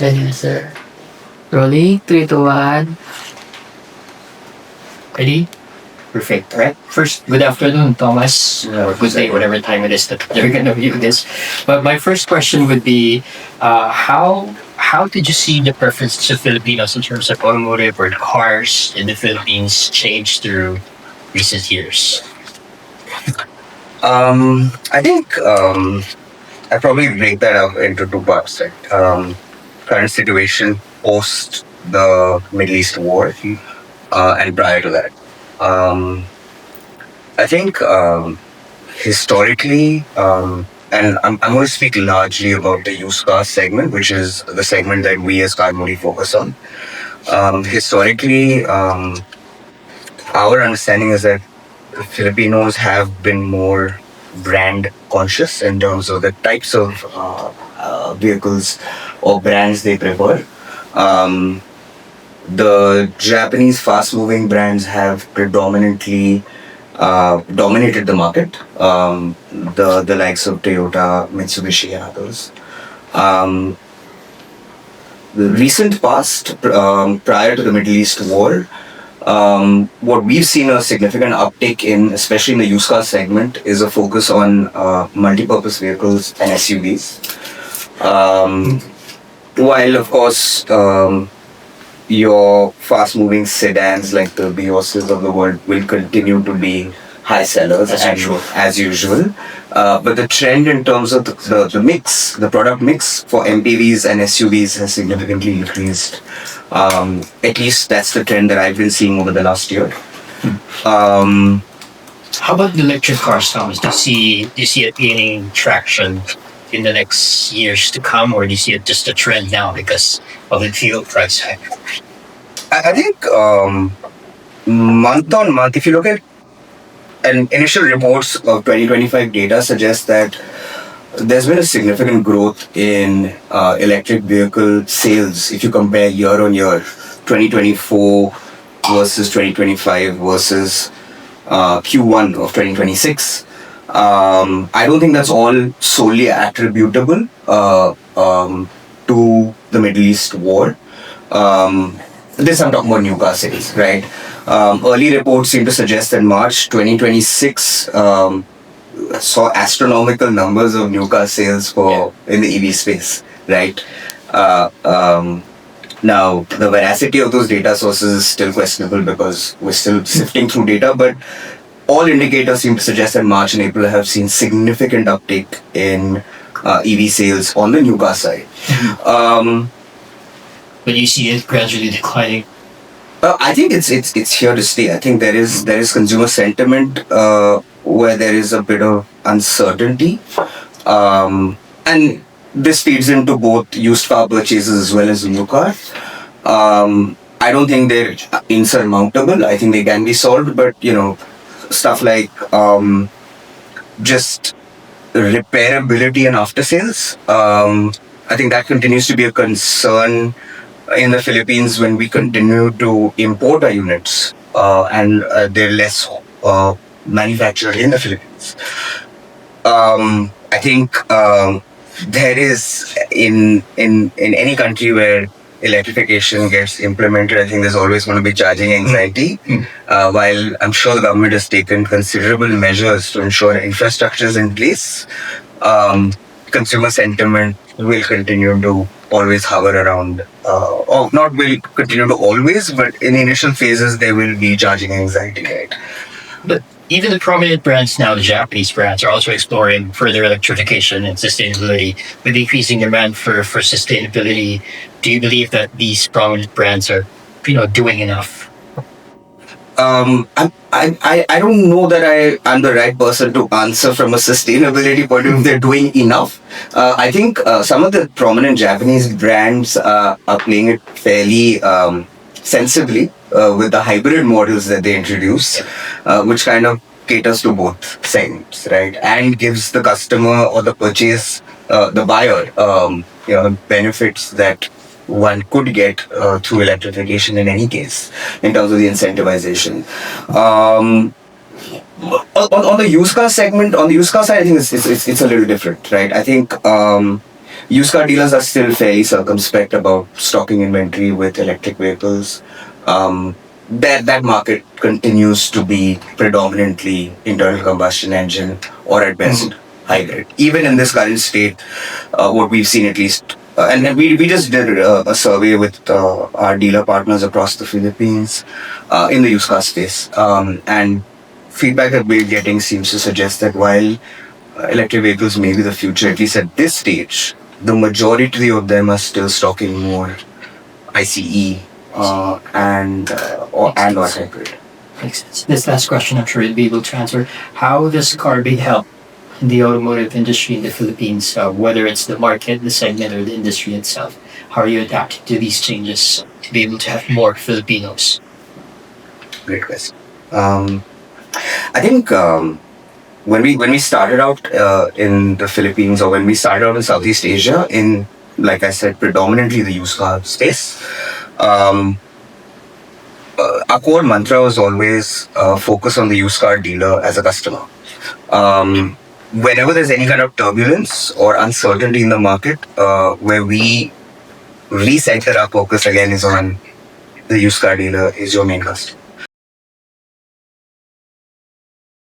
Ready, sir. Rolling. 3, 2, 1. Ready? Perfect. All right. First, good afternoon, Thomas, or good day, whatever time it is that you're gonna view this. But my first question would be, how did you see the preferences of Filipinos in terms of automotive or cars in the Philippines change through recent years? I think I probably break that up into two parts, right? Current situation post the Middle East war, and prior to that. Um, I think historically, and I'm going to speak largely about the used car segment, which is the segment that we as Carmody focus on. Historically, our understanding is that Filipinos have been more brand conscious in terms of the types of vehicles or brands they prefer. Um, the Japanese fast moving brands have predominantly dominated the market. The likes of Toyota, Mitsubishi, and others. Um, the recent past, prior to the Middle East war, what we've seen a significant uptick in, especially in the used car segment, is a focus on multi-purpose vehicles and SUVs. Um, while, of course, your fast-moving sedans like the Bioses of the world will continue to be high sellers As usual. as usual. But the trend in terms of the mix, the product mix for MPVs and SUVs has significantly increased. At least that's the trend that I've been seeing over the last year. Um, How about the electric cars, Thomas? Do you see it gaining traction in the next years to come, or do you see it just a trend now because of the fuel price hike? I think month on month, if you look at initial reports of 2025 data suggest that there's been a significant growth in electric vehicle sales if you compare year on year, 2024 versus 2025 versus Q1 of 2026. I don't think that's all solely attributable to the Middle East war. This I'm talking about new car sales, right? Early reports seem to suggest that March 2026 saw astronomical numbers of new car sales for in the EV space, right? Now, the veracity of those data sources is still questionable because we're still sifting through data, but all indicators seem to suggest that March and April have seen significant uptake in EV sales on the new car side. But you see it gradually declining. I think it's here to stay. I think there is consumer sentiment where there is a bit of uncertainty, and this feeds into both used car purchases as well as new car. I don't think they're insurmountable. I think they can be solved, but stuff like just repairability and after sales. I think that continues to be a concern in the Philippines when we continue to import our units and they're less manufactured in the Philippines. I think there is in any country where electrification gets implemented, I think there's always going to be charging anxiety. While I'm sure the government has taken considerable measures to ensure infrastructure is in place, consumer sentiment will continue to always hover around, or not will continue to always, but in the initial phases there will be charging anxiety, right? But even the prominent brands now, the Japanese brands, are also exploring further electrification and sustainability. With increasing demand for sustainability, do you believe that these prominent brands are, doing enough? I don't know that I'm the right person to answer from a sustainability point of view if they're doing enough. I think some of the prominent Japanese brands are playing it fairly sensibly with the hybrid models that they introduce, which kind of caters to both segments, right? And gives the customer or the the buyer, benefits that one could get through electrification in any case, in terms of the incentivization. On the used car segment, on the used car side, I think it's a little different, right? I think Used car dealers are still fairly circumspect about stocking inventory with electric vehicles. That market continues to be predominantly internal combustion engine or at best hybrid. Even in this current state, what we've seen at least, and we just did a survey with our dealer partners across the Philippines in the used car space, and feedback that we're getting seems to suggest that while electric vehicles may be the future, at least at this stage, the majority of them are still stocking more ICE or hybrid. Makes sense. This last question, I'm sure you'll be able to answer. How does CarDekho help the automotive industry in the Philippines, whether it's the market, the segment, or the industry itself? How are you adapting to these changes to be able to have more Filipinos? Great question. I think when we started out in the Philippines, or when we started out in Southeast Asia, in, like I said, predominantly the used car space, our core mantra was always focus on the used car dealer as a customer. Whenever there's any kind of turbulence or uncertainty in the market, where we recenter our focus again is on the used car dealer is your main customer.